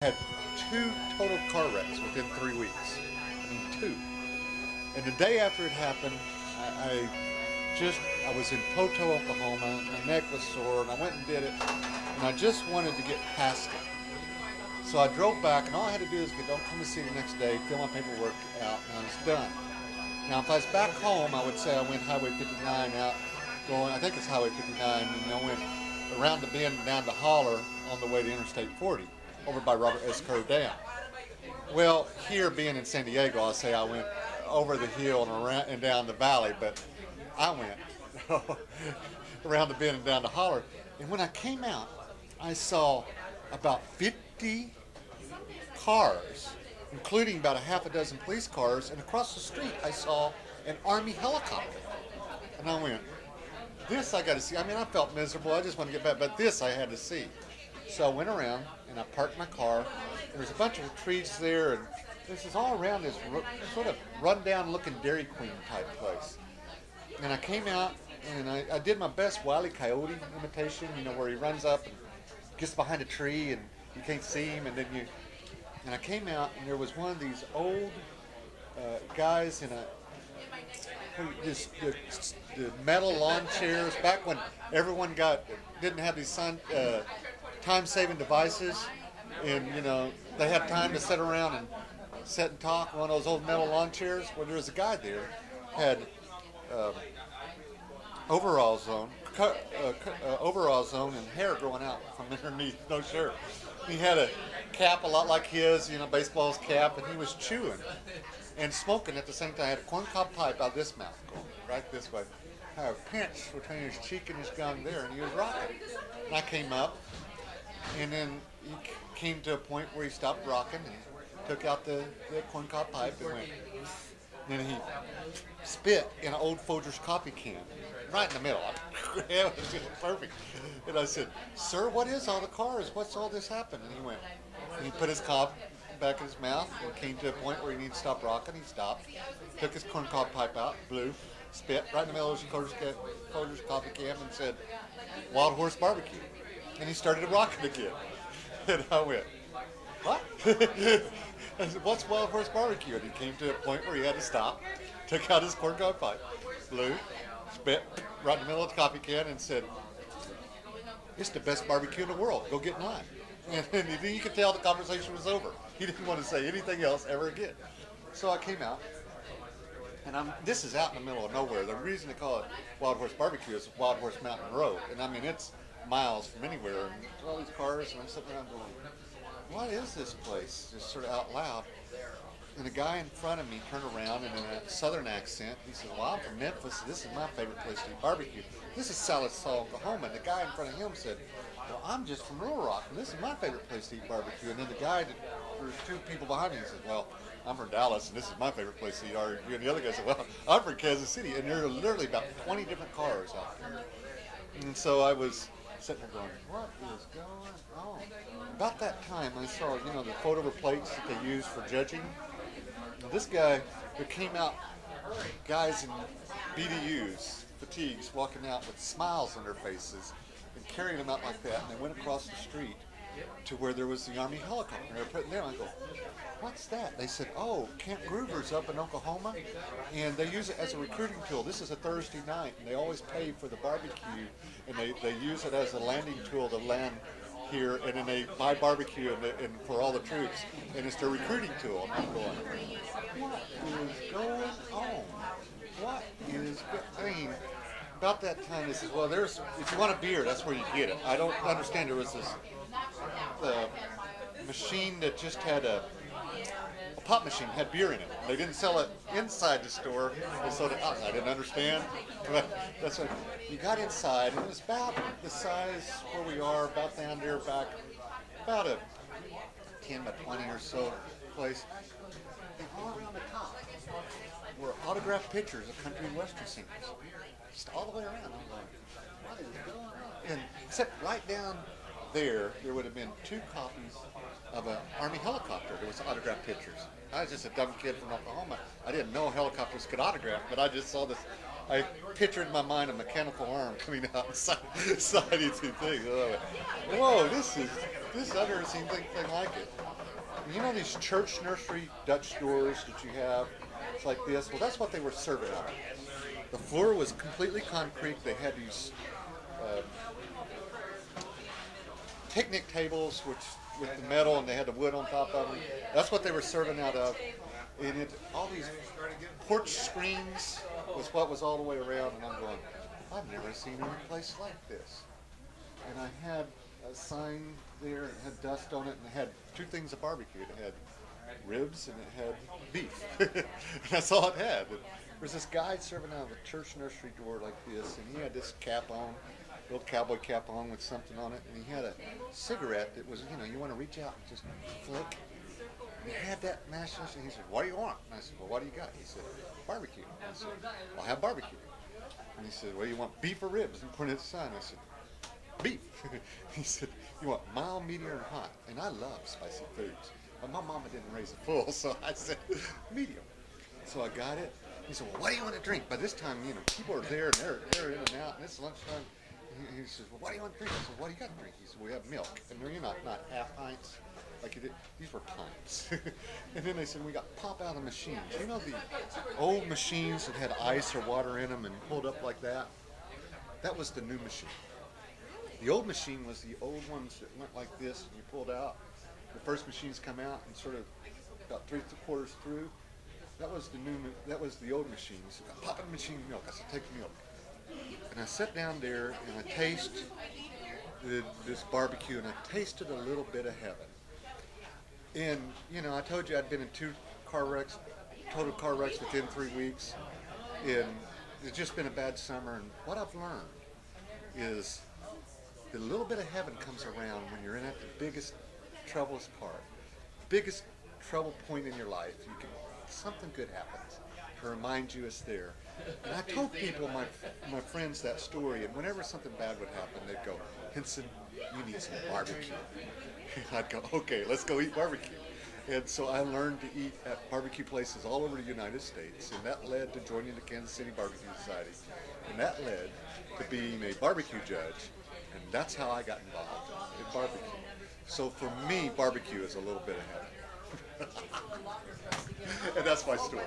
had two total car wrecks within 3 weeks. I mean, two. And the day after it happened, I was in Poto, Oklahoma. My neck was sore, and I went and did it, and I just wanted to get past it. So I drove back, and all I had to do is get Oklahoma City the next day, fill my paperwork out, and I was done. Now, if I was back home, I would say I went Highway 59 out, going, I think it's Highway 59, and I went around the bend down to Holler on the way to Interstate 40, over by Robert S. Kerr Dam. Well, here being in San Diego, I'll say I went over the hill and around and down the valley, but I went around the bend and down to Holler. And when I came out, I saw about 50 cars, including about a half a dozen police cars, and across the street I saw an Army helicopter. And I went, this I got to see. I mean, I felt miserable. I just wanted to get back, but this I had to see. So I went around and I parked my car. There was a bunch of trees there, and this is all around this sort of run-down-looking Dairy Queen type place. And I came out and I did my best Wile E. Coyote imitation, you know, where he runs up and gets behind a tree and you can't see him, and then you. And I came out and there was one of these old guys in the metal lawn chairs back when everyone didn't have these time-saving devices, and you know they had time to sit around and sit and talk. One of those old metal lawn chairs. Well, there was a guy there had overalls on, and hair growing out from underneath, no shirt. He had a cap a lot like his, you know, baseball's cap, and he was chewing and smoking at the same time. I had a corncob pipe out this mouth going right this way. I had a pinch between his cheek and his gum there, and he was rocking. And I came up, and then he came to a point where he stopped rocking and took out the corncob pipe and went. And then he spit in an old Folgers coffee can, right in the middle. It was just perfect. And I said, "Sir, what is all the cars? What's all this happened?" And he went, and he put his cob back in his mouth and came to a point where he needed to stop rocking. He stopped, took his corncob pipe out, blew, spit right in the middle of his Folgers coffee can and said, "Wild Horse Barbecue." And he started rocking again. And I went, "What?" I said, "What's Wild Horse Barbecue?" And he came to a point where he had to stop, took out his corncob pipe, blew, spit right in the middle of the coffee can and said, "It's the best barbecue in the world. Go get in line." And then you could tell the conversation was over. He didn't want to say anything else ever again. So I came out, and this is out in the middle of nowhere. The reason they call it Wild Horse Barbecue is Wild Horse Mountain Road. And I mean, it's miles from anywhere. And there's all these cars, and I'm sitting around going, what is this place? Just sort of out loud. And a guy in front of me turned around and in a southern accent, he said, "Well, I'm from Memphis. This is my favorite place to eat barbecue. This is Salisaw, Oklahoma." And the guy in front of him said, "Well, I'm just from Little Rock, and this is my favorite place to eat barbecue." And then the guy, there was two people behind me, said, "Well, I'm from Dallas, and this is my favorite place to eat barbecue." And the other guy said, "Well, I'm from Kansas City." And there are literally about 20 different cars out there. And so I was sitting there going, what is going on? About that time, I saw, you know, the photo plates that they use for judging. Now, this guy, there came out guys in BDUs, fatigues, walking out with smiles on their faces and carrying them out like that. And they went across the street to where there was the Army helicopter. They were putting there. I go, "What's that?" They said, "Oh, Camp Groover's up in Oklahoma, and they use it as a recruiting tool. This is a Thursday night, and they always pay for the barbecue, and they use it as a landing tool to land here, and then they buy barbecue and for all the troops, and it's their recruiting tool." And I'm going, what is going on? What is I mean, about that time, they said, "Well, if you want a beer, that's where you get it." I don't understand. There was this machine that just had a pop machine, had beer in it. They didn't sell it inside the store, they sold it outside. I didn't understand. But that's what you got inside, and it was about the size where we are, about down there back, about a 10 by 20 or so place. And all around the top were autographed pictures of country and western singers. Just all the way around. I'm like, what is going on? And except right down there would have been 2 copies of an Army helicopter. There was autographed pictures. I was just a dumb kid from Oklahoma. I didn't know helicopters could autograph, but I just saw this. I pictured in my mind a mechanical arm coming out and sliding through things. Whoa, I've never seen anything like it. you know these church nursery Dutch doors that you have? It's like this. Well, that's what they were serving out of. The floor was completely concrete. They had these picnic tables with the metal, and they had the wood on top of them. That's what they were serving out of. And all these porch screens was what was all the way around, and I'm going, I've never seen any place like this. And I had a sign there, and it had dust on it, and it had two things of barbecue. It had ribs and it had beef. And that's all it had. And there was this guy serving out of a church nursery door like this, and he had this cap on, little cowboy cap on with something on it, and he had a cigarette that was, you know, you want to reach out and just flick. And he had that mashed and he said, what do you want? And I said, well, what do you got? He said, barbecue. And I said, well, I'll have barbecue. And he said, well, you want beef or ribs? And pointed at the sign. I said, beef. He said, you want mild, medium, or hot? And I love spicy foods. But my mama didn't raise it full, so I said, medium. So I got it. He said, well, what do you want to drink? By this time, you know, people are there, and they're in and out, and it's lunchtime. He says, well, what do you want to drink? I said, what do you got to drink? He said, we have milk. And they're not half pints. Like you did. These were pints. And then they said, we got pop out of machines. You know the old machines that had ice or water in them and pulled up like that? That was the new machine. The old machine was the old ones that went like this and you pulled out. The first machines come out and sort of about 3/4 through. That was the old machines. Pop in the machine milk. I said, take milk. And I sat down there and I tasted this barbecue and I tasted a little bit of heaven. And, you know, I told you I'd been in 2 total car wrecks within 3 weeks. And it's just been a bad summer. And what I've learned is that a little bit of heaven comes around when you're in at the biggest, troublous part. Biggest trouble point in your life. Something good happens to remind you it's there. And I told people, my friends, that story, and whenever something bad would happen, they'd go, Henson, you need some barbecue. I'd go, okay, let's go eat barbecue. And so I learned to eat at barbecue places all over the United States, and that led to joining the Kansas City Barbecue Society. And that led to being a barbecue judge, and that's how I got involved in barbecue. So for me, barbecue is a little bit of heaven. And that's my story.